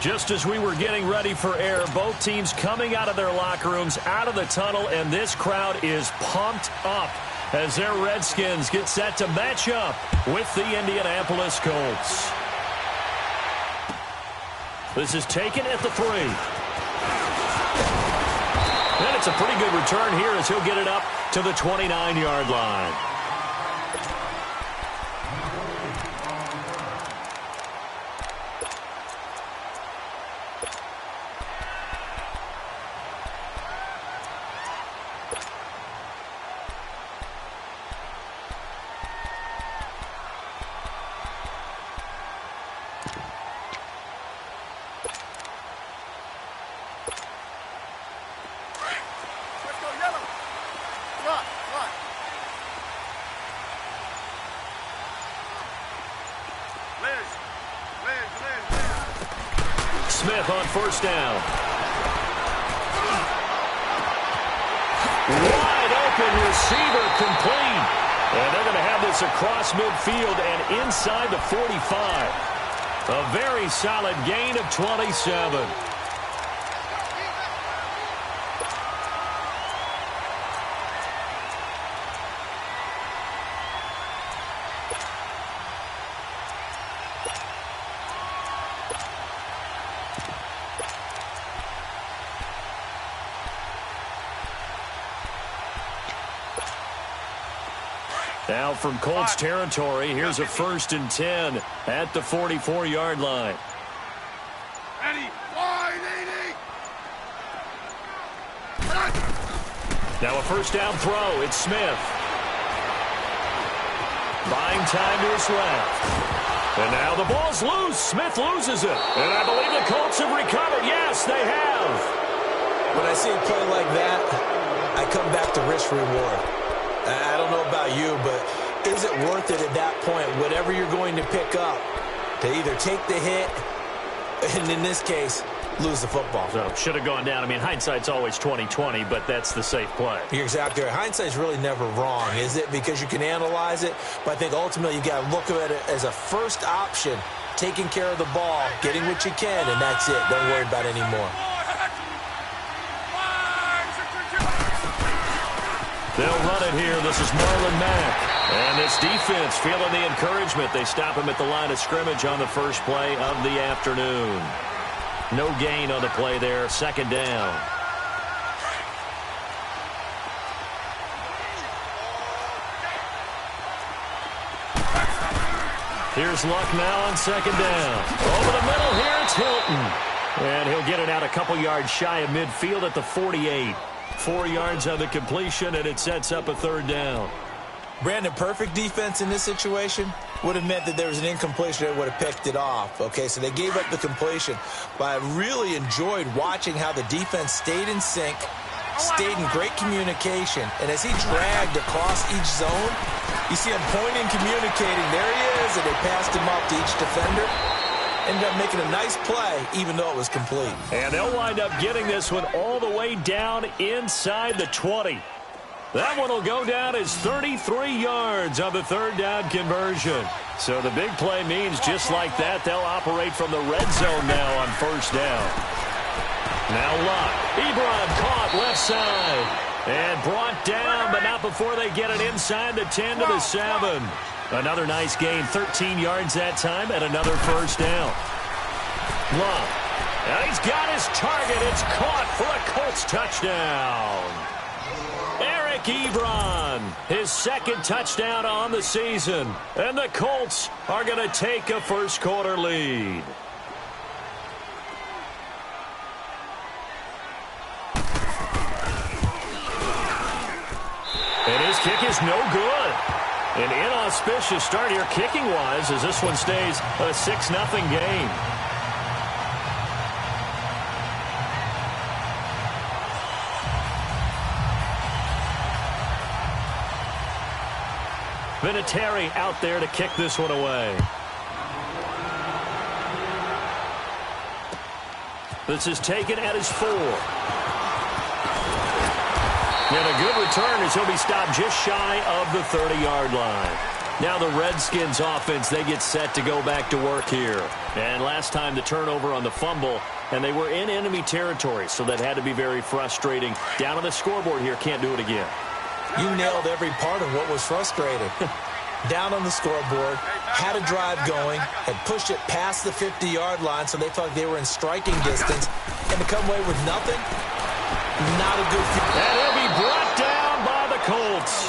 Just as we were getting ready for air, both teams coming out of their locker rooms, out of the tunnel, and this crowd is pumped up as their Redskins get set to match up with the Indianapolis Colts. This is taken at the 3. And it's a pretty good return here as he'll get it up to the 29-yard line. Smith on first down. Wide open receiver complete. And they're going to have this across midfield and inside the 45. A very solid gain of 27. Now from Colts territory, here's a 1st and 10 at the 44-yard line. Ready, wide 80. Now a first down throw. It's Smith. Buying time to his left. And now the ball's loose. Smith loses it. And I believe the Colts have recovered. Yes, they have. When I see a play like that, I come back to risk-reward. I don't know about you, but is it worth it at that point, whatever you're going to pick up, to either take the hit and, in this case, lose the football? So, should have gone down. I mean, hindsight's always 20/20, but that's the safe play. You're exactly right. Hindsight's really never wrong, is it? Because you can analyze it, but I think ultimately you've got to look at it as a first option, taking care of the ball, getting what you can, and that's it. Don't worry about it anymore. They'll run it here. This is Marlon Mack. And this defense feeling the encouragement. They stop him at the line of scrimmage on the first play of the afternoon. No gain on the play there. 2nd down. Here's Luck now on 2nd down. Over the middle here, it's Hilton. And he'll get it out a couple yards shy of midfield at the 48. 4 yards on the completion, and it sets up a 3rd down. Brandon, perfect defense in this situation would have meant that there was an incompletion that would have picked it off. Okay, so they gave up the completion. But I really enjoyed watching how the defense stayed in sync, stayed in great communication. And as he dragged across each zone, you see him pointing, communicating. There he is, and they passed him off to each defender. Ended up making a nice play, even though it was complete. And they'll wind up getting this one all the way down inside the 20. That one will go down as 33 yards on the 3rd down conversion. So the big play means just like that, they'll operate from the red zone now on 1st down. Now Luck. Ebron caught left side. And brought down, but not before they get it inside the 10 to the 7. Another nice gain, 13 yards that time, and another 1st down. Luck. And he's got his target. It's caught for a Colts touchdown. Eric Ebron, his 2nd touchdown on the season. And the Colts are going to take a first-quarter lead. And his kick is no good. An inauspicious start here kicking-wise as this one stays a 6-0 game. Vinatieri out there to kick this one away. This is taken at his 4. And a good return as he'll be stopped just shy of the 30-yard line. Now the Redskins offense, they get set to go back to work here. And last time the turnover on the fumble, and they were in enemy territory, so that had to be very frustrating. Down on the scoreboard here, can't do it again. You nailed every part of what was frustrating. Down on the scoreboard, had a drive going, had pushed it past the 50-yard line so they felt like they were in striking distance, and to come away with nothing, not a good feeling. And he'll be brought down by the Colts.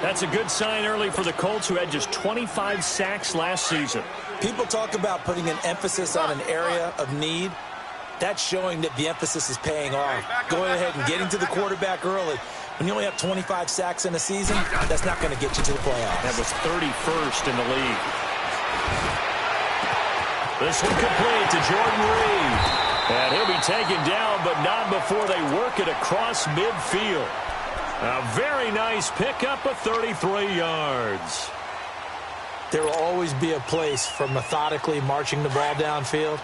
That's a good sign early for the Colts, who had just 25 sacks last season. People talk about putting an emphasis on an area of need. That's showing that the emphasis is paying off. Going ahead and getting to the quarterback early. When you only have 25 sacks in a season, that's not going to get you to the playoffs. That was 31st in the league. This one complete to Jordan Reed. And he'll be taken down, but not before they work it across midfield. A very nice pickup of 33 yards. There will always be a place for methodically marching the ball downfield.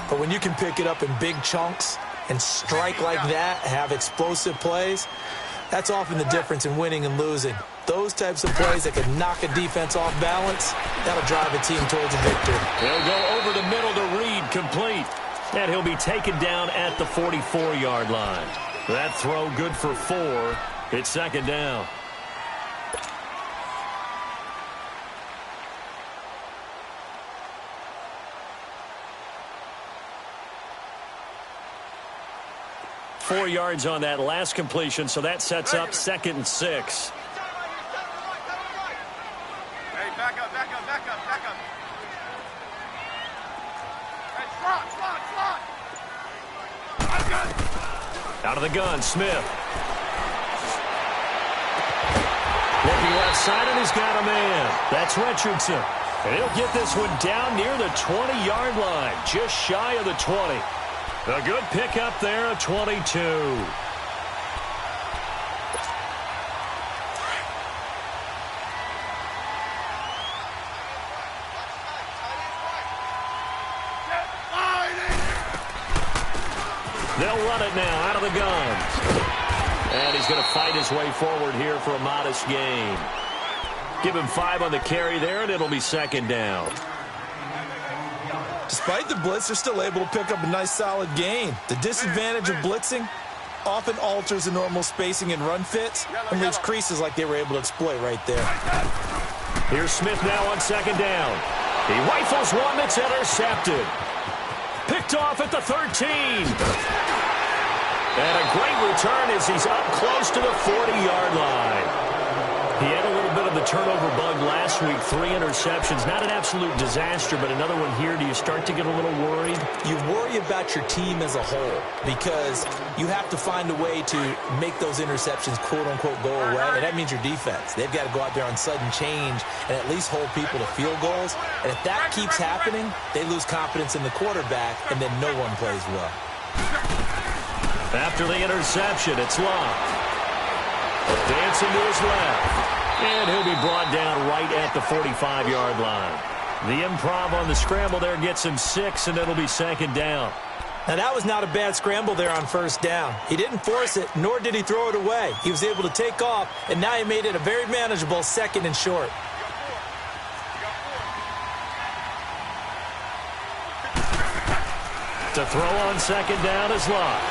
But when you can pick it up in big chunks and strike like that, have explosive plays, that's often the difference in winning and losing. Those types of plays that can knock a defense off balance, that'll drive a team towards a victory. He'll go over the middle to Reed, complete. And he'll be taken down at the 44-yard line. That throw good for 4. It's second down. Four yards on that last completion, so that sets up 2nd and 6. Hey, back up. Hey, slot. I'm good. Out of the gun, Smith. Looking left side, and he's got a man. That's Richardson. And he'll get this one down near the 20-yard line, just shy of the 20. A good pickup there at 22. They'll run it now out of the guns. And he's going to fight his way forward here for a modest gain. Give him 5 on the carry there, and it'll be second down. Despite the blitz, they're still able to pick up a nice solid gain. The disadvantage of blitzing often alters the normal spacing and run fits and leaves creases like they were able to exploit right there. Here's Smith now on second down. He rifles one that's intercepted. Picked off at the 13. And a great return as he's up close to the 40-yard line. He had a little bit of the turnover bug last week, 3 interceptions. Not an absolute disaster, but another one here. Do you start to get a little worried? You worry about your team as a whole because you have to find a way to make those interceptions, quote-unquote, go away, and that means your defense. They've got to go out there on sudden change and at least hold people to field goals. And if that keeps happening, they lose confidence in the quarterback, and then no one plays well. After the interception, it's Locke. Dancing to his left. And he'll be brought down right at the 45-yard line. The improv on the scramble there gets him 6, and it'll be second down. Now, that was not a bad scramble there on first down. He didn't force it, nor did he throw it away. He was able to take off, and now he made it a very manageable 2nd and short. To throw on second down is Locke.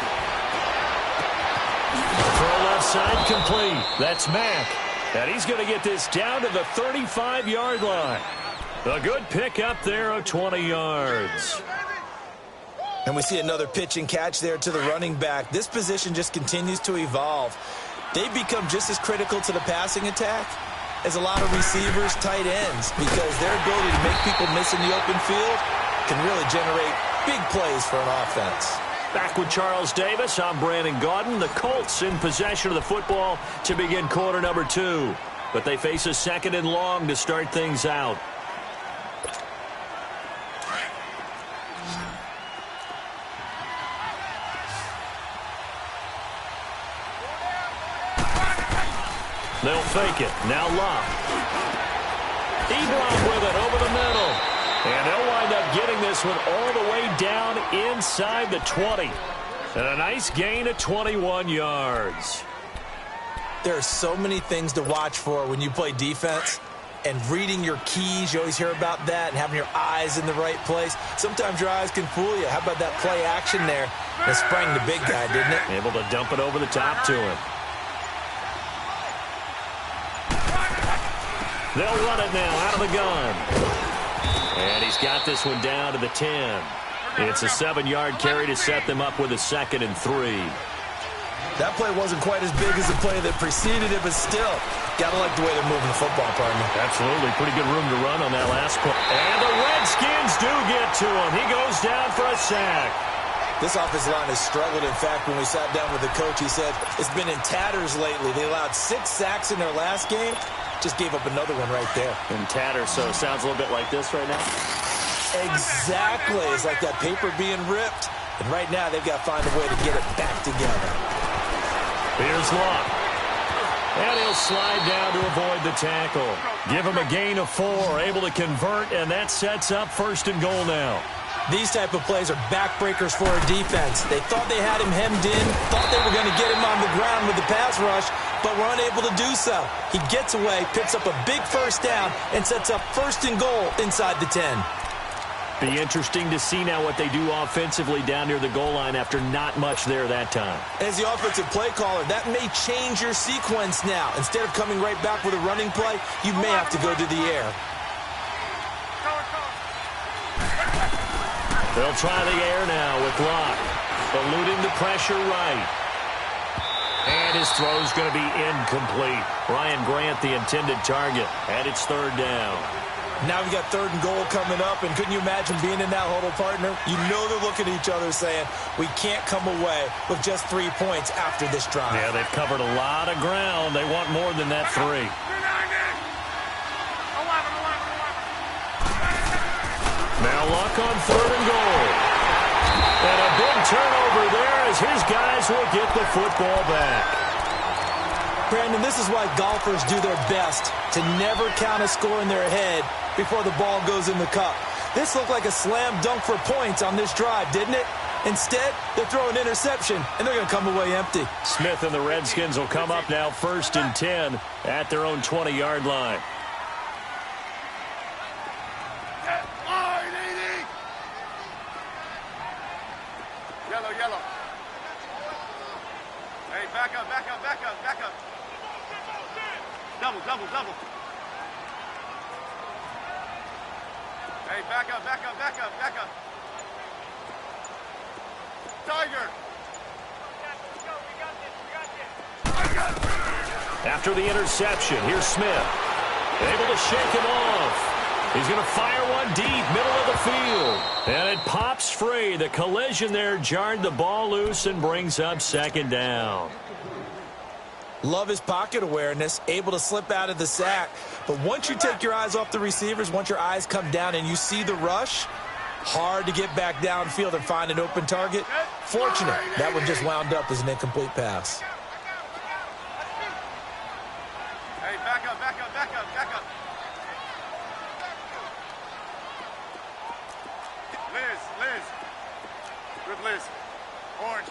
Throw left side complete. That's Mack. And he's going to get this down to the 35-yard line. A good pickup there of 20 yards. And we see another pitch and catch there to the running back. This position just continues to evolve. They become just as critical to the passing attack as a lot of receivers, tight ends, because their ability to make people miss in the open field can really generate big plays for an offense. Back with Charles Davis, I'm Brandon Gaudin. The Colts in possession of the football to begin quarter number 2. But they face a 2nd and long to start things out. They'll fake it. Now Locke. Ebron with it over the middle. And they'll wind up getting this one all the way down inside the 20. And a nice gain of 21 yards. There are so many things to watch for when you play defense. and reading your keys. You always hear about that, and having your eyes in the right place. Sometimes your eyes can fool you. How about that play action there? It sprang the big guy, didn't it? Able to dump it over the top to him. They'll run it now out of the gun. And he's got this one down to the 10. It's a 7-yard carry to set them up with a 2nd and 3. That play wasn't quite as big as the play that preceded it, but still, gotta like the way they're moving the football, partner. Absolutely. Pretty good room to run on that last play. And the Redskins do get to him. He goes down for a sack. This offensive line has struggled. In fact, when we sat down with the coach, he said it's been in tatters lately. They allowed 6 sacks in their last game. Just gave up another one right there. In tatters, so it sounds a little bit like this right now. Exactly. It's like that paper being ripped. And right now, they've got to find a way to get it back together. Here's Luck. And he'll slide down to avoid the tackle. Give him a gain of 4, able to convert, and that sets up 1st and goal now. These type of plays are backbreakers for a defense. They thought they had him hemmed in, thought they were going to get him on the ground with the pass rush, but were unable to do so. He gets away, picks up a big 1st down, and sets up 1st and goal inside the 10. Be interesting to see now what they do offensively down near the goal line after not much there that time. As the offensive play caller, that may change your sequence now. Instead of coming right back with a running play, you may have to go to the air. They'll try the air now with Luck. Eluding the pressure right. And his throw's going to be incomplete. Ryan Grant, the intended target, and it's 3rd down. Now we've got 3rd and goal coming up, and couldn't you imagine being in that huddle, partner? You know they're looking at each other saying, we can't come away with just 3 points after this drive. Yeah, they've covered a lot of ground. They want more than that 3. Now Luck on 3rd and goal. And a big turnover there as his guys will get the football back. Brandon, this is why golfers do their best to never count a score in their head before the ball goes in the cup. This looked like a slam dunk for points on this drive, didn't it? Instead, they throw an interception, and they're going to come away empty. Smith and the Redskins will come up now 1st and 10 at their own 20-yard line. Yellow. Hey, back up. Double. Hey, back up. Tiger. After the interception, here's Smith. Able to shake him off. He's going to fire one deep, middle of the field. And it pops free. The collision there jarred the ball loose and brings up 2nd down. Love his pocket awareness, able to slip out of the sack. But once you take your eyes off the receivers, once your eyes come down and you see the rush, hard to get back downfield and find an open target. Fortunate, that one just wound up as an incomplete pass. Hey, back up. Liz. Good Liz. Orange.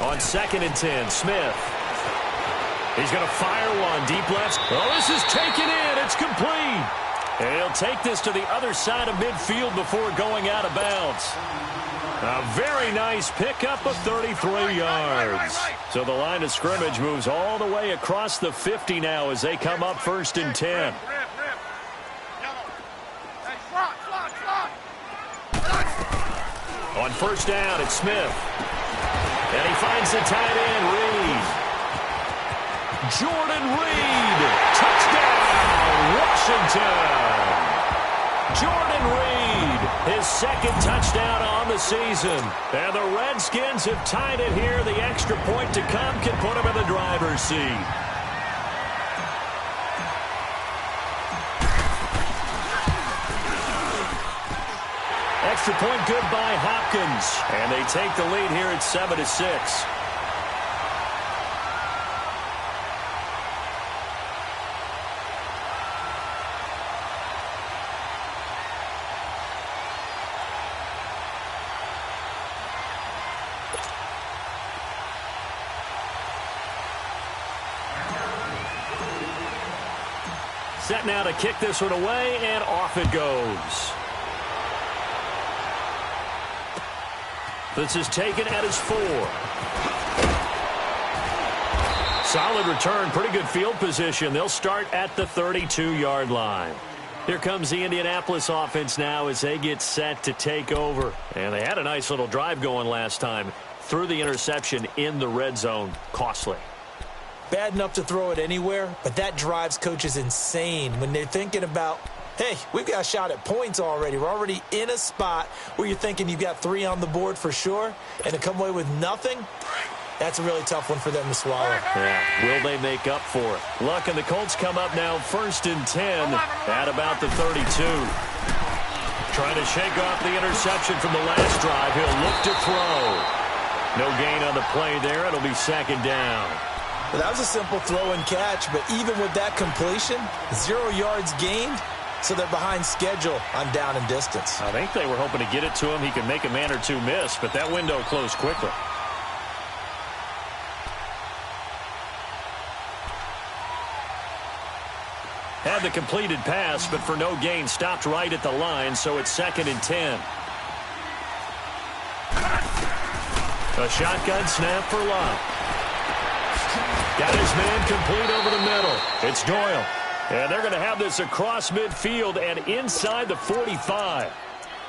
On 2nd and 10, Smith. He's going to fire one deep left. Oh, this is taken in. It's complete. And he'll take this to the other side of midfield before going out of bounds. A very nice pickup of 33 yards. So the line of scrimmage moves all the way across the 50 now as they come up 1st and 10. On 1st down, it's Smith. And he finds the tight end, Reed. Jordan Reed. Touchdown, Washington. Jordan Reed, his 2nd touchdown on the season. And the Redskins have tied it here. The extra point to come can put him in the driver's seat. Extra point good by Hopkins. And they take the lead here at 7-6. Set now to kick this one away, and off it goes. This is taken at his 4. Solid return, pretty good field position. They'll start at the 32-yard line. Here comes the Indianapolis offense now as they get set to take over. And they had a nice little drive going last time. Threw the interception in the red zone. Costly. Bad enough to throw it anywhere, but that drives coaches insane when they're thinking about, hey, we've got a shot at points already. We're already in a spot where you're thinking you've got 3 on the board for sure, and to come away with nothing, that's a really tough one for them to swallow. Yeah, will they make up for it? Luck and the Colts come up now 1st and 10 at about the 32. Trying to shake off the interception from the last drive. He'll look to throw. No gain on the play there. It'll be 2nd down. Well, that was a simple throw and catch, but even with that completion, 0 yards gained, so they're behind schedule on down and distance. I think they were hoping to get it to him. He could make a man or two miss, but that window closed quickly. Had the completed pass, but for no gain, stopped right at the line, so it's 2nd and 10. A shotgun snap for Love. Got his man complete over the middle. It's Doyle. And they're going to have this across midfield and inside the 45.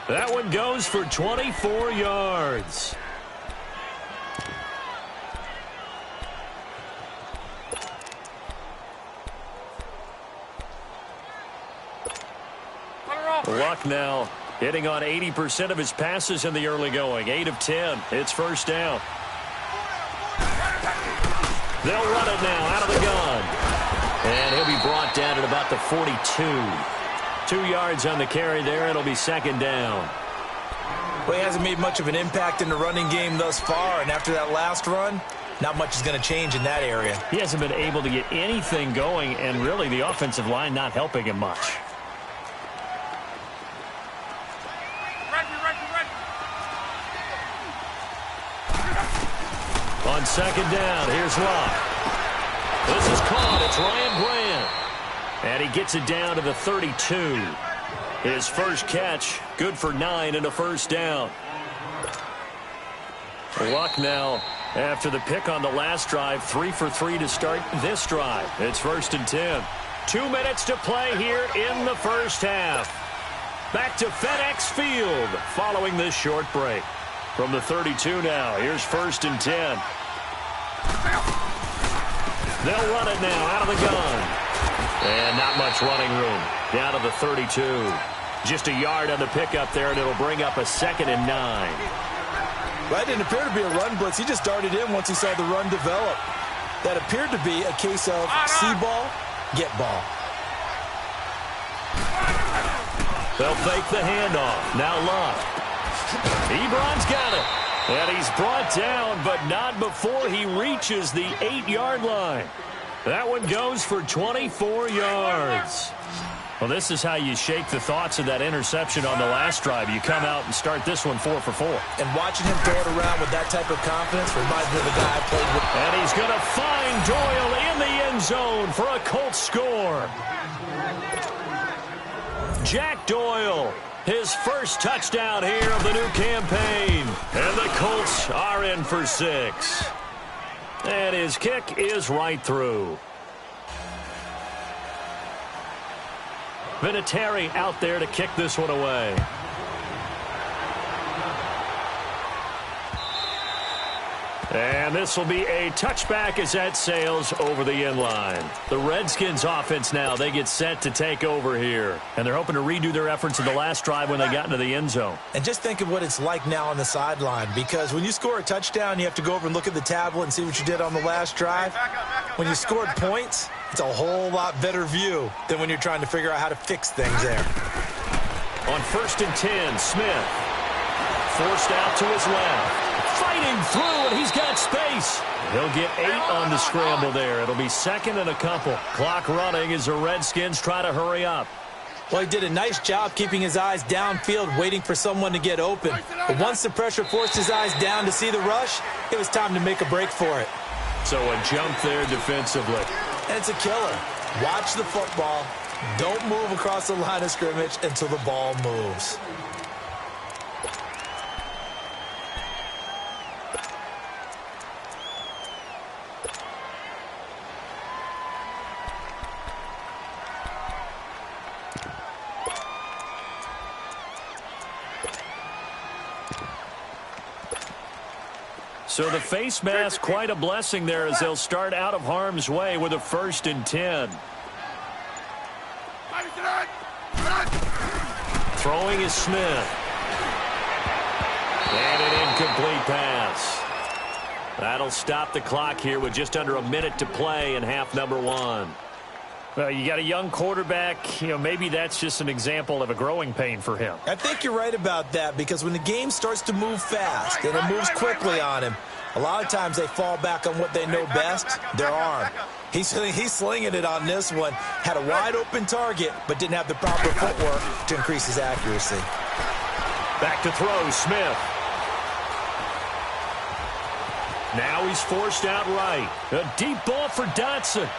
That one goes for 24 yards. Luck now hitting on 80% of his passes in the early going. 8 of 10. It's 1st down. They'll run it now out of the gun. And he'll be brought down at about the 42. 2 yards on the carry there. It'll be 2nd down. Well, he hasn't made much of an impact in the running game thus far, and after that last run, not much is going to change in that area. He hasn't been able to get anything going, and really the offensive line not helping him much. On 2nd down, here's Locke. This is caught. It's Ryan Grant. And he gets it down to the 32. His first catch, good for 9 and a 1st down. Luck now, after the pick on the last drive, 3 for 3 to start this drive. It's 1st and 10. 2 minutes to play here in the first half. Back to FedEx Field following this short break. From the 32 now, here's 1st and 10. They'll run it now out of the gun. And not much running room. Down to the 32. Just a yard on the pickup there, and it'll bring up a 2nd and 9. Well, it didn't appear to be a run blitz. He just darted in once he saw the run develop. That appeared to be a case of see ball, get ball. They'll fake the handoff. Now Love. Ebron's got it. And he's brought down, but not before he reaches the 8-yard line. That one goes for 24 yards. Well, this is how you shake the thoughts of that interception on the last drive. You come out and start this one 4 for 4. And watching him throw it around with that type of confidence reminds me of the guy I played with. And he's going to find Doyle in the end zone for a Colts score. Jack Doyle, his first touchdown here of the new campaign. And the Colts are in for 6. And his kick is right through. Vinatieri out there to kick this one away. And this will be a touchback as that sails over the end line. The Redskins offense now, they get set to take over here. And they're hoping to redo their efforts in the last drive when they got into the end zone. And just think of what it's like now on the sideline, because when you score a touchdown, you have to go over and look at the tablet and see what you did on the last drive. When you scored points, it's a whole lot better view than when you're trying to figure out how to fix things there. On 1st and 10, Smith forced out to his left. Fighting through, and he's got space. He'll get 8 on the scramble there. It'll be 2nd and a couple. Clock running as the Redskins try to hurry up. Well, he did a nice job keeping his eyes downfield, waiting for someone to get open. But once the pressure forced his eyes down to see the rush, it was time to make a break for it. So a jump there defensively. And it's a killer. Watch the football, Don't move across the line of scrimmage until the ball moves. So the face mask, quite a blessing there as they'll start out of harm's way with a 1st and 10. Throwing is Smith. And an incomplete pass. That'll stop the clock here with just under a minute to play in half number 1. Well, you got a young quarterback. You know, maybe that's just an example of a growing pain for him. I think you're right about that, because when the game starts to move fast and it moves quickly on him, a lot of times they fall back on what they know best, their arm. He's slinging it on this one. Had a wide-open target, but didn't have the proper footwork to increase his accuracy. Back to throw, Smith. Now he's forced out right. A deep ball for Dotson.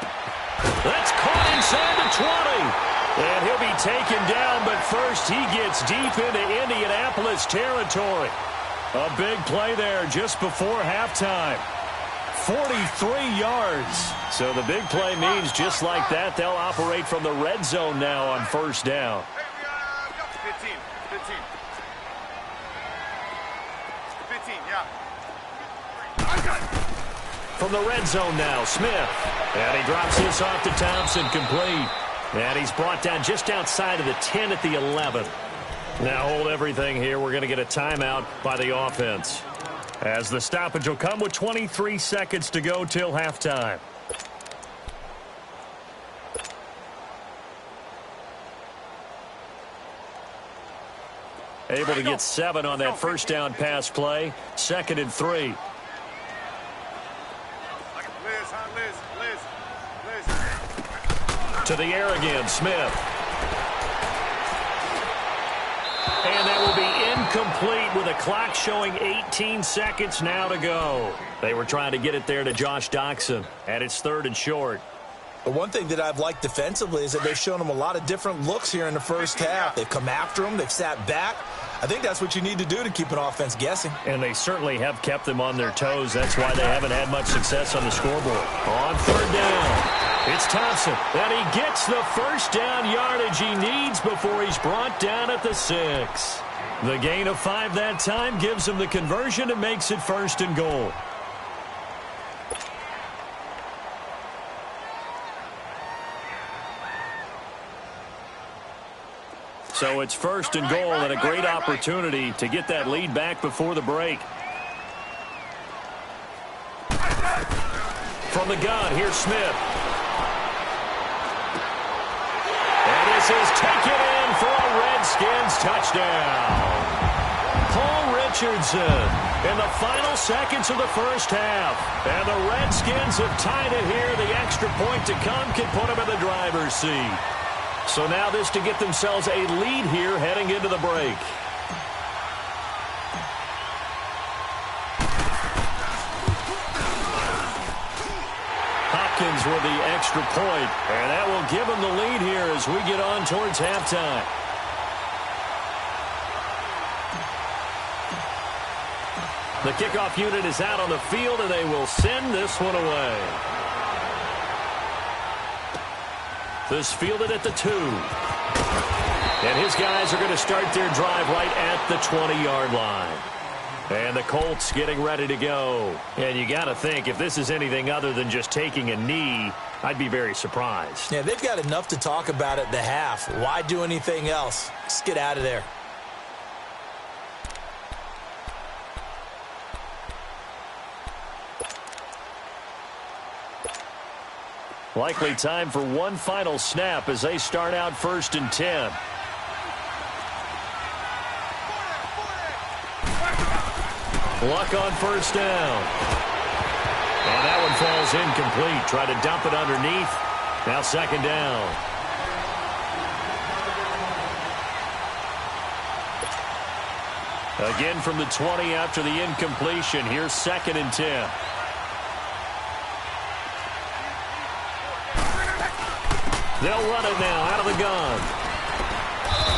That's caught inside the 20. And he'll be taken down, but first he gets deep into Indianapolis territory. A big play there just before halftime. 43 yards. So the big play means just like that, they'll operate from the red zone now on 1st down. 15, yeah. From the red zone now, Smith. And he drops this off to Thompson, complete. And he's brought down just outside of the 10 at the 11. Now hold everything here. We're going to get a timeout by the offense, as the stoppage will come with 23 seconds to go till halftime. Able to get 7 on that 1st down pass play. 2nd and 3. To the air again, Smith. And that will be incomplete with a clock showing 18 seconds now to go. They were trying to get it there to Josh Doctson, and it's 3rd and short. But one thing that I've liked defensively is that they've shown him a lot of different looks here in the 1st half. They've come after him. They've sat back. I think that's what you need to do to keep an offense guessing. And they certainly have kept them on their toes. That's why they haven't had much success on the scoreboard. On 3rd down, it's Thompson. And he gets the 1st down yardage he needs before he's brought down at the 6. The gain of 5 that time gives him the conversion and makes it 1st and goal. So it's 1st and goal, and a great opportunity to get that lead back before the break. From the gun, here's Smith. And this is taken in for a Redskins touchdown. Paul Richardson in the final seconds of the 1st half. And the Redskins have tied it here. The extra point to come can put them in the driver's seat. So now this to get themselves a lead here heading into the break. Hopkins with the extra point, and that will give them the lead here as we get on towards halftime. The kickoff unit is out on the field, and they will send this one away. This fielded at the 2. And his guys are going to start their drive right at the 20-yard line. And the Colts getting ready to go. And you got to think, if this is anything other than just taking a knee, I'd be very surprised. Yeah, they've got enough to talk about at the half. Why do anything else? Just get out of there. Likely time for one final snap as they start out 1st and 10. Luck on 1st down. And that one falls incomplete. Try to dump it underneath. Now 2nd down. Again from the 20 after the incompletion. Here's 2nd and 10. They'll run it now out of the gun.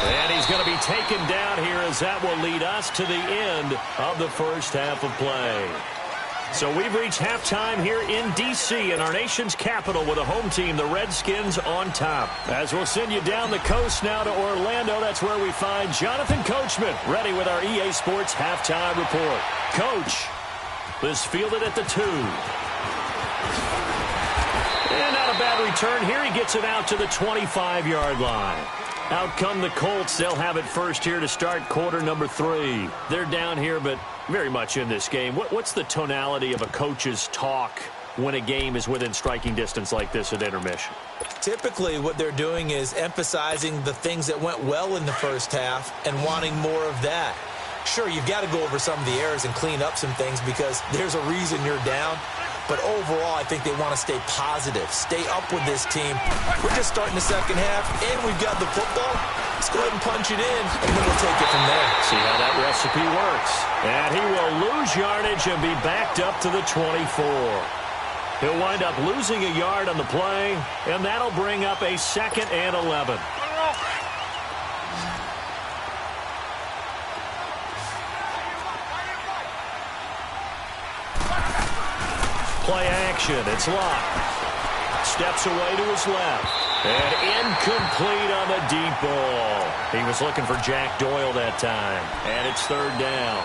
And he's going to be taken down here as that will lead us to the end of the first half of play. So we've reached halftime here in D.C. in our nation's capital with a home team, the Redskins, on top. As we'll send you down the coast now to Orlando, that's where we find Jonathan Coachman ready with our EA Sports halftime report. Coach, this fielded at the 2. And not a bad return here. He gets it out to the 25-yard line. Out come the Colts. They'll have it first here to start quarter number 3. They're down here, but very much in this game. What's the tonality of a coach's talk when a game is within striking distance like this at intermission? Typically, what they're doing is emphasizing the things that went well in the first half and wanting more of that. Sure, you've got to go over some of the errors and clean up some things because there's a reason you're down. But overall, I think they want to stay positive, stay up with this team. We're just starting the second half, and we've got the football. Let's go ahead and punch it in, and then we'll take it from there. See how that recipe works. And he will lose yardage and be backed up to the 24. He'll wind up losing a yard on the play, and that'll bring up a 2nd and 11. Play action. It's locked. Steps away to his left. And incomplete on the deep ball. He was looking for Jack Doyle that time. And it's 3rd down.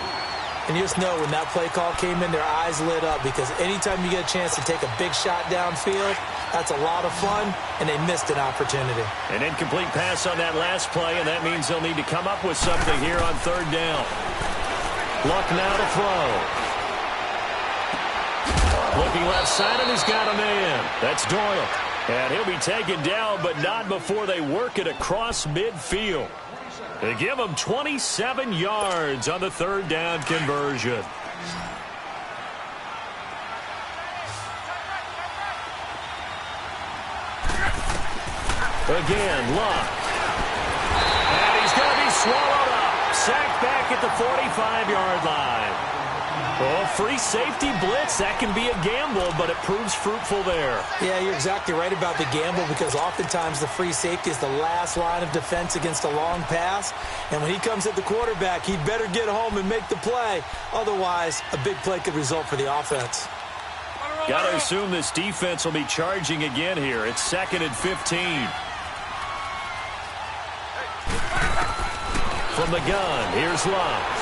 And you just know when that play call came in, their eyes lit up because anytime you get a chance to take a big shot downfield, that's a lot of fun, and they missed an opportunity. An incomplete pass on that last play, and that means they'll need to come up with something here on 3rd down. Luck now to throw. Looking left side, and he's got a man. That's Doyle. And he'll be taken down, but not before they work it across midfield. They give him 27 yards on the 3rd down conversion. Again, Luck. And he's going to be swallowed up. Sacked back at the 45-yard line. Oh, free safety blitz. That can be a gamble, but it proves fruitful there. Yeah, you're exactly right about the gamble because oftentimes the free safety is the last line of defense against a long pass. And when he comes at the quarterback, he'd better get home and make the play. Otherwise, a big play could result for the offense. Got to assume this defense will be charging again here. It's 2nd and 15. From the gun, here's Love.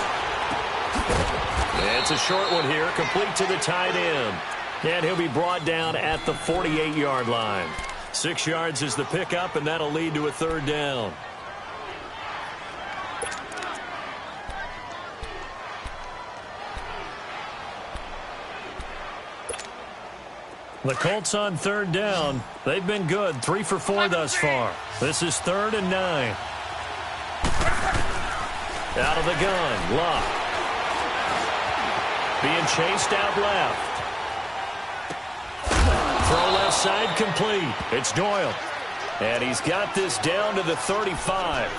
It's a short one here, complete to the tight end. And he'll be brought down at the 48-yard line. 6 yards is the pickup, and that'll lead to a 3rd down. The Colts on 3rd down. They've been good, 3 for 4 thus far. This is 3rd and 9. Out of the gun, Luck. Being chased out left. Throw left side complete. It's Doyle. And he's got this down to the 35.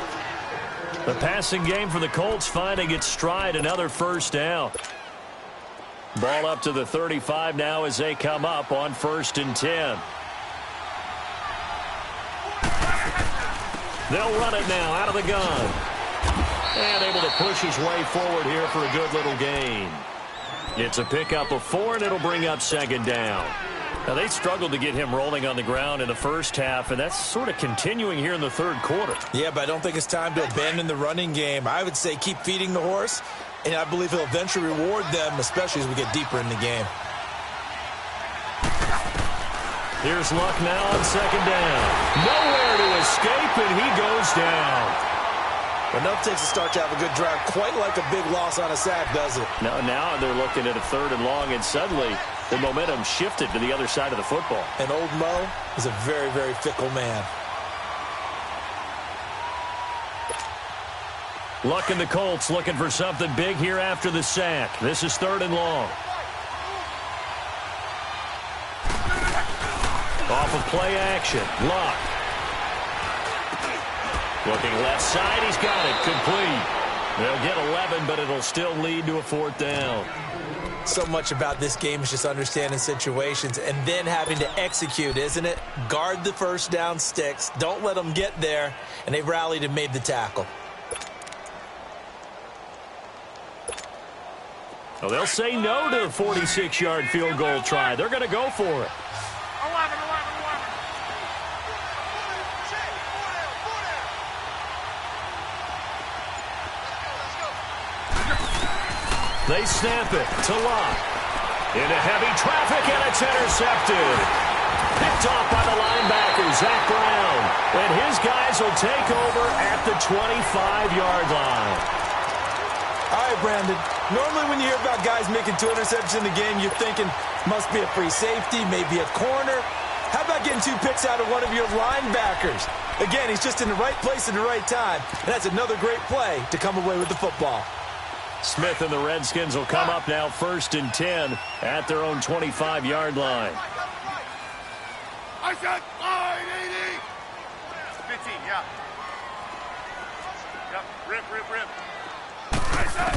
The passing game for the Colts finding its stride, another 1st down. Ball up to the 35 now as they come up on 1st and 10. They'll run it now out of the gun. And able to push his way forward here for a good little gain. It's a pickup of 4, and it'll bring up 2nd down. Now, they struggled to get him rolling on the ground in the first half, and that's sort of continuing here in the 3rd quarter. Yeah, but I don't think it's time to abandon the running game. I would say keep feeding the horse, and I believe he'll eventually reward them, especially as we get deeper in the game. Here's Luck now on 2nd down. Nowhere to escape, and he goes down. Enough takes to start to have a good drive, quite like a big loss on a sack, does it? Now they're looking at a 3rd and long, and suddenly the momentum shifted to the other side of the football. And old Mo is a very, very fickle man. Luck and the Colts looking for something big here after the sack. This is 3rd and long. Off of play action, Luck. Looking left side, he's got it, complete. They'll get 11, but it'll still lead to a 4th down. So much about this game is just understanding situations and then having to execute, isn't it? Guard the first down sticks. Don't let them get there. And they rallied and made the tackle. Well, they'll say no to the 46-yard field goal try. They're going to go for it. 11. They snap it to Locke. Into heavy traffic, and it's intercepted. Picked off by the linebacker, Zach Brown. And his guys will take over at the 25-yard line. All right, Brandon. Normally when you hear about guys making 2 interceptions in the game, you're thinking must be a free safety, maybe a corner. How about getting 2 picks out of one of your linebackers? Again, he's just in the right place at the right time. And that's another great play to come away with the football. Smith and the Redskins will come up now 1st and 10 at their own 25-yard line. I said 580. 15, yeah. Yep, rip. I said.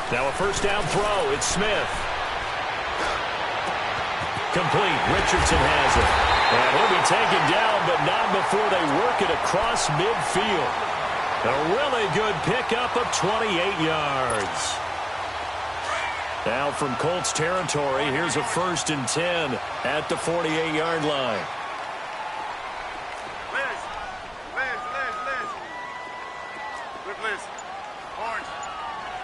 Now a 1st down throw. It's Smith. Complete. Richardson has it. And he'll be taken down, but not before they work it across midfield. A really good pickup of 28 yards. Now from Colts territory, here's a 1st and 10 at the 48-yard line. Liz. With Liz. Orange.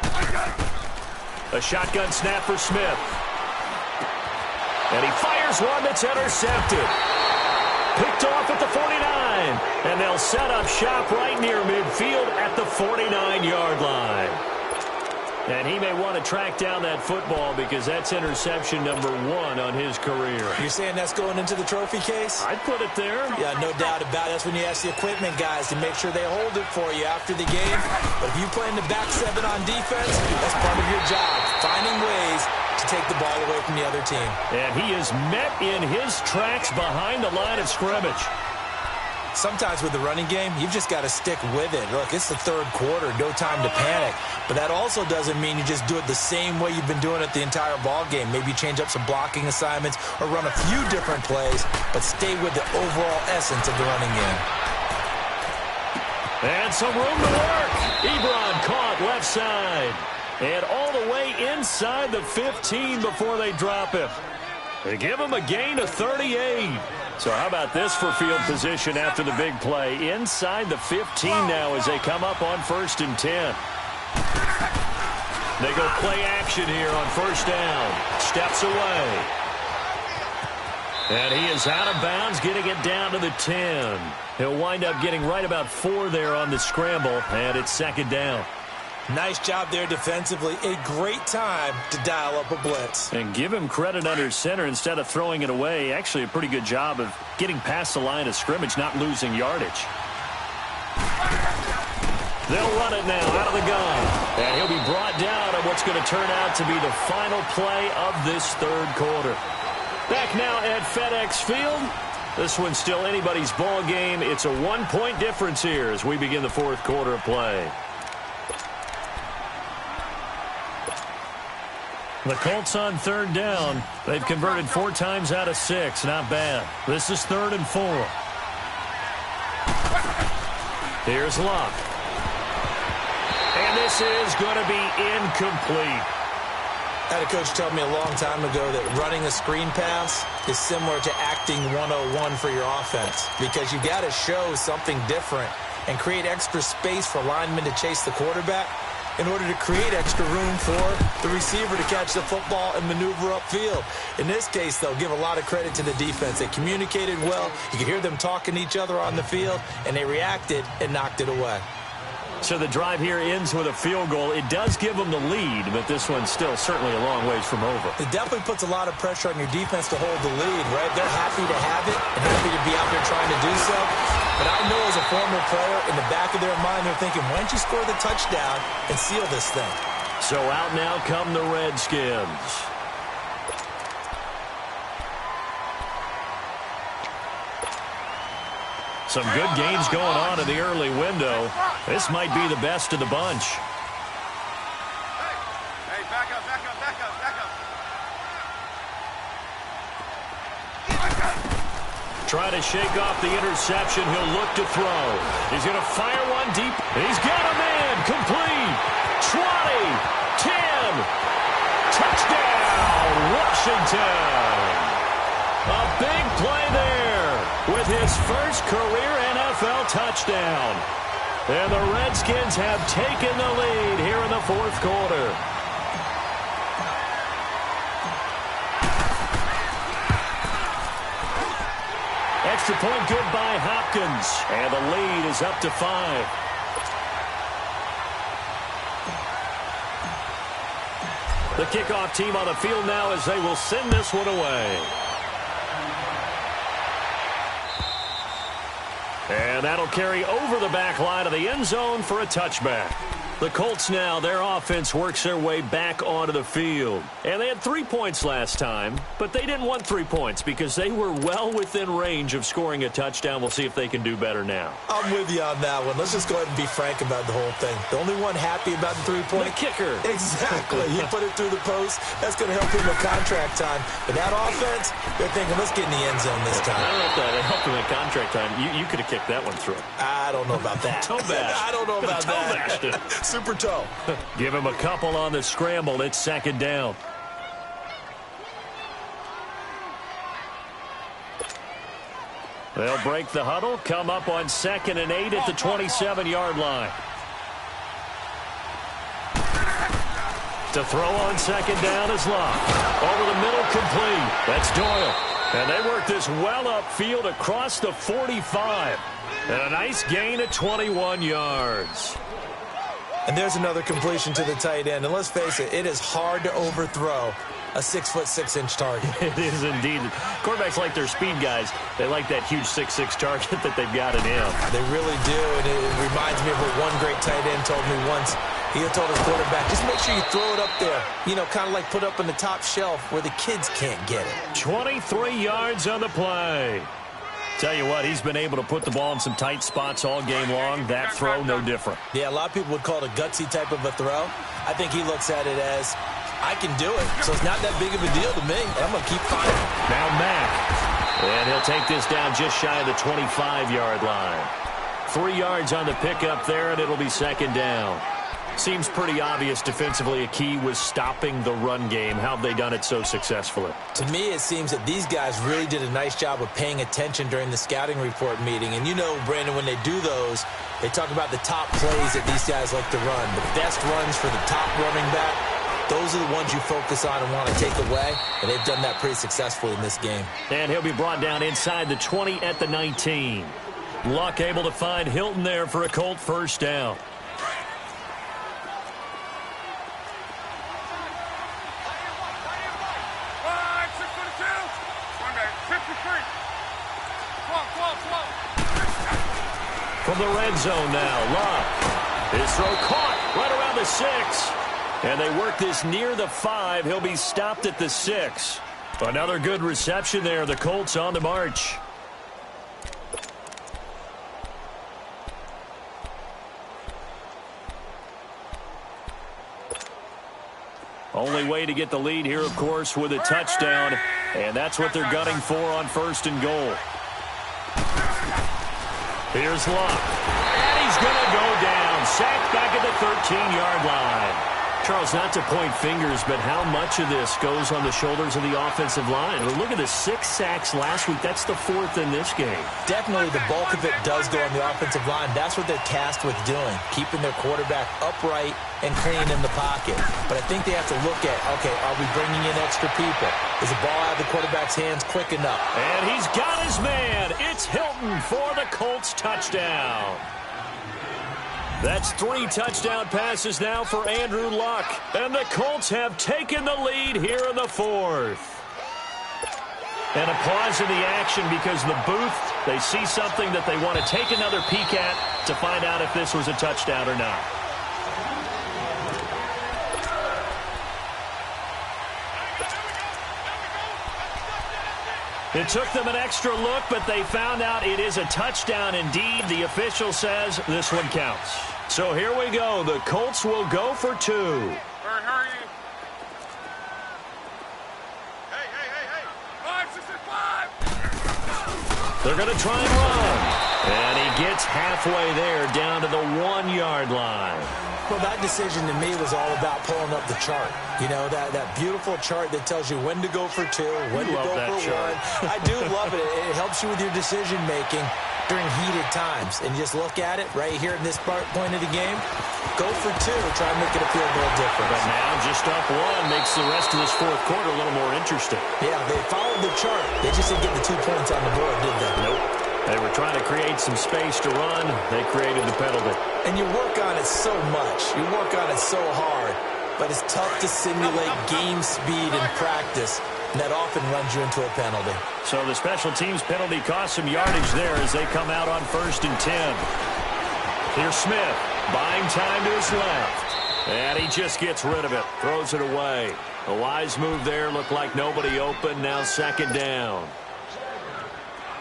I got it. A shotgun snap for Smith. And he fires one that's intercepted. Picked off at the 49. And they'll set up shop right near midfield at the 49-yard line. And he may want to track down that football because that's interception number 1 on his career. You're saying that's going into the trophy case? I'd put it there. Yeah, no doubt about it. That's when you ask the equipment guys to make sure they hold it for you after the game. But if you play in the back 7 on defense, that's part of your job, finding ways to take the ball away from the other team. And he is met in his tracks behind the line of scrimmage. Sometimes with the running game, you've just got to stick with it. Look, it's the 3rd quarter, no time to panic. But that also doesn't mean you just do it the same way you've been doing it the entire ball game. Maybe change up some blocking assignments or run a few different plays, but stay with the overall essence of the running game. And some room to work. Ebron caught left side. And all the way inside the 15 before they drop him. They give him a gain of 38. So how about this for field position after the big play? Inside the 15 now as they come up on 1st and 10. They go play action here on 1st down. Steps away. And he is out of bounds, getting it down to the 10. He'll wind up getting right about 4 there on the scramble, and it's 2nd down. Nice job there defensively. A great time to dial up a blitz. And give him credit under center instead of throwing it away. Actually a pretty good job of getting past the line of scrimmage, not losing yardage. They'll run it now out of the gun. And he'll be brought down on what's going to turn out to be the final play of this 3rd quarter. Back now at FedEx Field. This one's still anybody's ball game. It's a 1-point difference here as we begin the 4th quarter of play. The Colts on 3rd down. They've converted 4 times out of 6. Not bad. This is 3rd and 4. Here's Locke. And this is going to be incomplete. I had a coach tell me a long time ago that running a screen pass is similar to acting 101 for your offense because you got to show something different and create extra space for linemen to chase the quarterback in order to create extra room for the receiver to catch the football and maneuver upfield. In this case, though, give a lot of credit to the defense. They communicated well. You could hear them talking to each other on the field, and they reacted and knocked it away. So the drive here ends with a field goal. It does give them the lead, but this one's still certainly a long ways from over. It definitely puts a lot of pressure on your defense to hold the lead, right? They're happy to have it and happy to be out there trying to do so. But I know as a former player, in the back of their mind, they're thinking, why don't you score the touchdown and seal this thing? So out now come the Redskins. Some good gains going on in the early window. This might be the best of the bunch. Back up, back up, back up, back up. Trying to shake off the interception. He'll look to throw. He's going to fire one deep. He's got him in. Complete. 20. 10. Touchdown, Washington. A big play there with his first career NFL touchdown. And the Redskins have taken the lead here in the fourth quarter. Extra point good by Hopkins. And the lead is up to 5. The kickoff team on the field now as they will send this one away. And that'll carry over the back line of the end zone for a touchback. The Colts now, their offense works their way back onto the field. And they had 3 points last time, but they didn't want 3 points because they were well within range of scoring a touchdown. We'll see if they can do better now. I'm with you on that one. Let's just go ahead and be frank about the whole thing. The only one happy about the 3-point. The kicker. Exactly. He put it through the post. That's going to help him with contract time. But that offense, they're thinking, let's get in the end zone this time. I don't know if that helped him in contract time. You could have kicked that one through. I don't know about that. Toe bash. I don't know about that. Toe Super toe. Give him a couple on the scramble. It's second down. They'll break the huddle, come up on 2nd and 8 at the 27-yard line. To throw on second down is Locke. Over the middle, complete. That's Doyle. And they work this well upfield across the 45. And a nice gain of 21 yards. And there's another completion to the tight end. And let's face it, it is hard to overthrow a 6'6" target. It is indeed. Quarterbacks like their speed guys. They like that huge 6'6" target that they've got in him. They really do. And it reminds me of what one great tight end told me once. He had told his quarterback, just make sure you throw it up there. You know, kind of like put up on the top shelf where the kids can't get it. 23 yards on the play. Tell you what, he's been able to put the ball in some tight spots all game long. That throw, no different. Yeah, a lot of people would call it a gutsy type of a throw. I think he looks at it as, I can do it, so it's not that big of a deal to me. I'm going to keep fighting. Now Mack. And he'll take this down just shy of the 25-yard line. 3 yards on the pickup there, and it'll be second down. Seems pretty obvious defensively a key was stopping the run game. How have they done it so successfully? To me, it seems that these guys really did a nice job of paying attention during the scouting report meeting. And you know, Brandon, when they do those, they talk about the top plays that these guys like to run. The best runs for the top running back, those are the ones you focus on and want to take away. And they've done that pretty successfully in this game. And he'll be brought down inside the 20 at the 19. Luck able to find Hilton there for a Colt first down. From the red zone now, Love. His throw caught right around the 6. And they work this near the 5. He'll be stopped at the 6. Another good reception there. The Colts on the march. Only way to get the lead here, of course, with a touchdown. And that's what they're gunning for on 1st and goal. Here's Luck. And he's going to go down. Sacked back at the 13-yard line. Charles, not to point fingers, but how much of this goes on the shoulders of the offensive line? I mean, look at the 6 sacks last week. That's the 4th in this game. Definitely the bulk of it does go on the offensive line. That's what they're tasked with doing, keeping their quarterback upright and clean in the pocket. But I think they have to look at, okay, are we bringing in extra people? Is the ball out of the quarterback's hands quick enough? And he's got his man. It's Hilton for the Colts touchdown. That's 3 touchdown passes now for Andrew Luck. And the Colts have taken the lead here in the 4th. And a pause in the action because the booth, they see something that they want to take another peek at to find out if this was a touchdown or not. It took them an extra look, but they found out it is a touchdown indeed. The official says this one counts. So here we go. The Colts will go for 2. Hurry. They're going to try and run. And he gets halfway there down to the 1-yard line. Well, that decision to me was all about pulling up the chart. You know, that beautiful chart that tells you when to go for 2, when to go for 1. I do love it. It helps you with your decision-making during heated times. And just look at it right here in this point of the game. Go for 2. Try and make it feel a little different. But now just up 1 makes the rest of this fourth quarter a little more interesting. Yeah, they followed the chart. They just didn't get the 2 points on the board, did they? Nope. They were trying to create some space to run. They created the penalty. And you work on it so much. You work on it so hard. But it's tough to simulate game speed in practice. And that often runs you into a penalty. So the special teams penalty cost some yardage there as they come out on 1st and 10. Here's Smith, buying time to his left. And he just gets rid of it, throws it away. A wise move there, looked like nobody open, now 2nd down.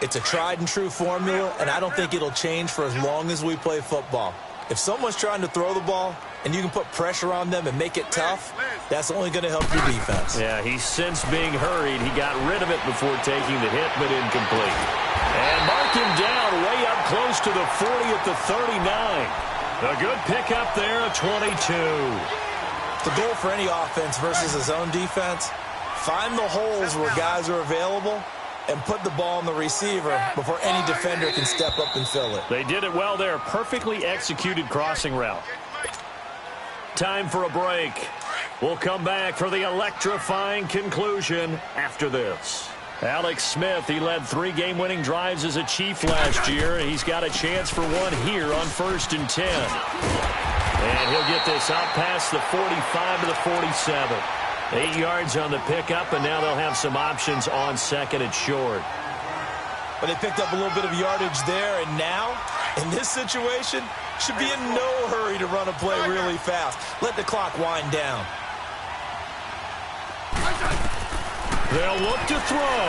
It's a tried-and-true formula, and I don't think it'll change for as long as we play football. If someone's trying to throw the ball, and you can put pressure on them and make it tough, that's only going to help your defense. Yeah, he's since being hurried. He got rid of it before taking the hit, but incomplete. And mark him down way up close to the 40 at the 39. A good pickup there, a 22. The goal for any offense versus a zone defense, find the holes where guys are available and put the ball on the receiver before any defender can step up and fill it. They did it well there. Perfectly executed crossing route. Time for a break. We'll come back for the electrifying conclusion after this. Alex Smith, he led 3 game-winning drives as a Chief last year. He's got a chance for one here on 1st and 10. And he'll get this out past the 45 to the 47. 8 yards on the pickup, and now they'll have some options on 2nd and short. But they picked up a little bit of yardage there, and now, in this situation, should be in no hurry to run a play really fast. Let the clock wind down. They'll look to throw.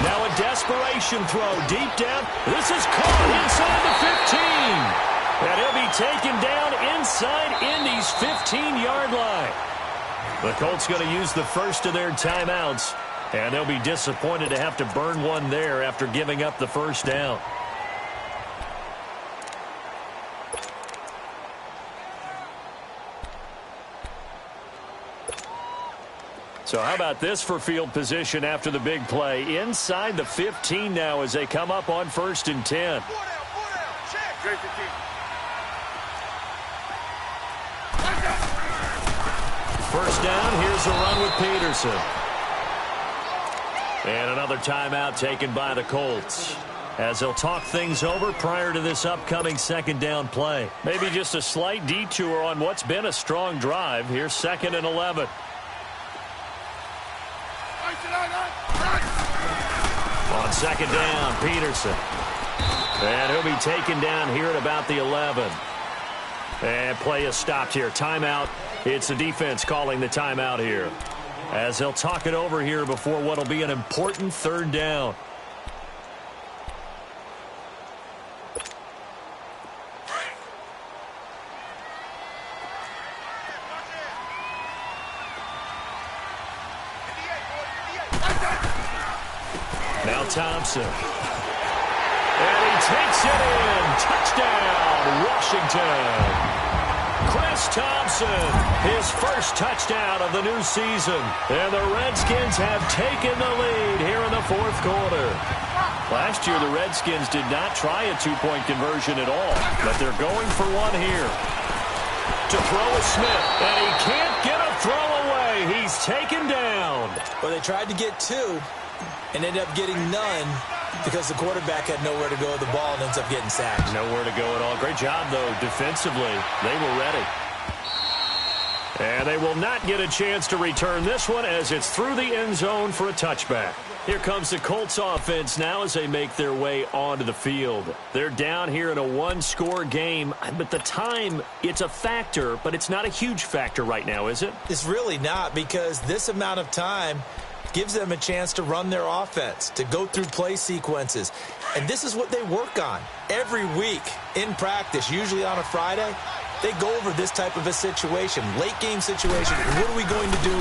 Now a desperation throw deep down. This is caught inside the 15. And he'll be taken down inside Indy's 15-yard line. The Colts going to use the first of their timeouts, and they'll be disappointed to have to burn one there after giving up the first down. So how about this for field position after the big play? Inside the 15 now as they come up on 1st and 10. First down, here's a run with Peterson. And another timeout taken by the Colts, as they'll talk things over prior to this upcoming 2nd down play. Maybe just a slight detour on what's been a strong drive. Here's 2nd and 11. On 2nd down, Peterson. And he'll be taken down here at about the 11. And play is stopped here. Timeout. It's the defense calling the timeout here, as they'll talk it over here before what will be an important 3rd down. Now Thompson. And he takes it in. Touchdown, Washington. Chris Thompson, his first touchdown of the new season. And the Redskins have taken the lead here in the 4th quarter. Last year, the Redskins did not try a 2-point conversion at all, but they're going for one here. To throw is Smith, and he can't get a throw away. He's taken down. Well, they tried to get 2 and ended up getting none because the quarterback had nowhere to go with the ball and ends up getting sacked. Nowhere to go at all. Great job, though, defensively. They were ready. And they will not get a chance to return this one as it's through the end zone for a touchback. Here comes the Colts offense now as they make their way onto the field. They're down here in a 1-score game, but the time, it's a factor, but it's not a huge factor right now, is it? It's really not, because this amount of time gives them a chance to run their offense, to go through play sequences. And this is what they work on every week in practice, usually on a Friday. they go over this type of a situation, late game situation. What are we going to do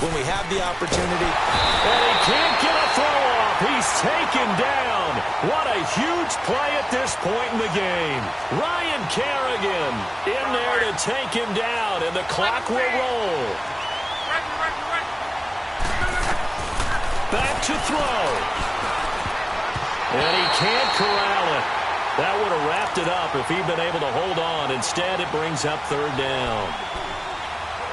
when we have the opportunity? And he can't get a throw off. He's taken down. What a huge play at this point in the game. Ryan Kerrigan in there to take him down, and the clock will roll. Back to throw. And he can't corral it. That would have wrapped it up if he'd been able to hold on. Instead, it brings up third down.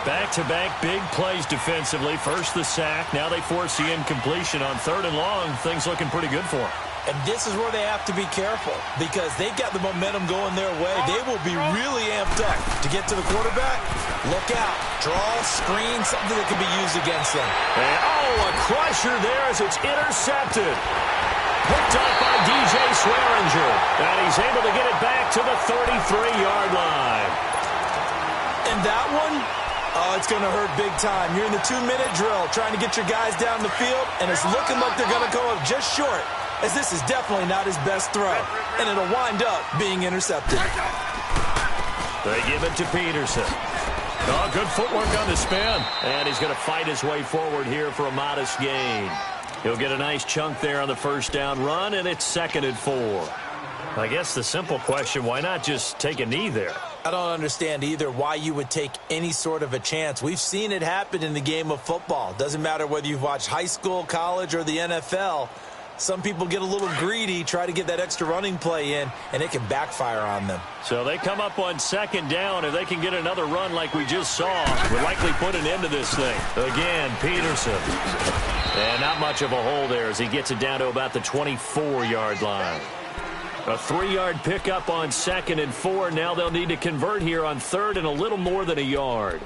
Back-to-back big plays defensively. First the sack. Now they force the incompletion on third and long. Things looking pretty good for them. And this is where they have to be careful because they've got the momentum going their way. They will be really amped up to get to the quarterback. Look out. Draw, screen, something that can be used against them. And, a crusher there as it's intercepted. Picked up by DJ Swearinger. And he's able to get it back to the 33-yard line. And that one, it's going to hurt big time. You're in the 2-minute drill trying to get your guys down the field, and it's looking like they're going to go up just short, as this is definitely not his best throw, and it'll wind up being intercepted. They give it to Peterson. Oh, good footwork on the spin. And he's going to fight his way forward here for a modest gain. He'll get a nice chunk there on the first down run, and it's 2nd and 4. I guess the simple question, why not just take a knee there? I don't understand either why you would take any sort of a chance. We've seen it happen in the game of football. Doesn't matter whether you've watched high school, college, or the NFL. Some people get a little greedy, try to get that extra running play in, and it can backfire on them. So they come up on 2nd down. If they can get another run like we just saw, would likely put an end to this thing. Again, Peterson. And not much of a hole there as he gets it down to about the 24-yard line. A 3-yard pickup on 2nd and 4. Now they'll need to convert here on 3rd and a little more than a yard.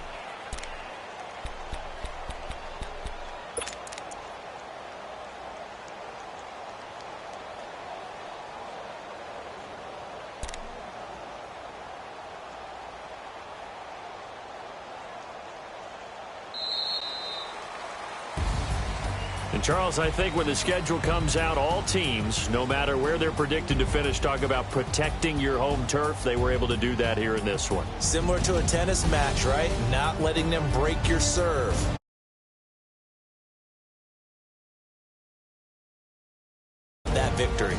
And, Charles, I think when the schedule comes out, all teams, no matter where they're predicted to finish, talk about protecting your home turf. They were able to do that here in this one. Similar to a tennis match, right? Not letting them break your serve. That victory.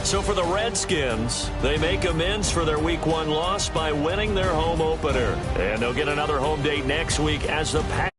So for the Redskins, they make amends for their Week 1 loss by winning their home opener. And they'll get another home date next week as the Packers.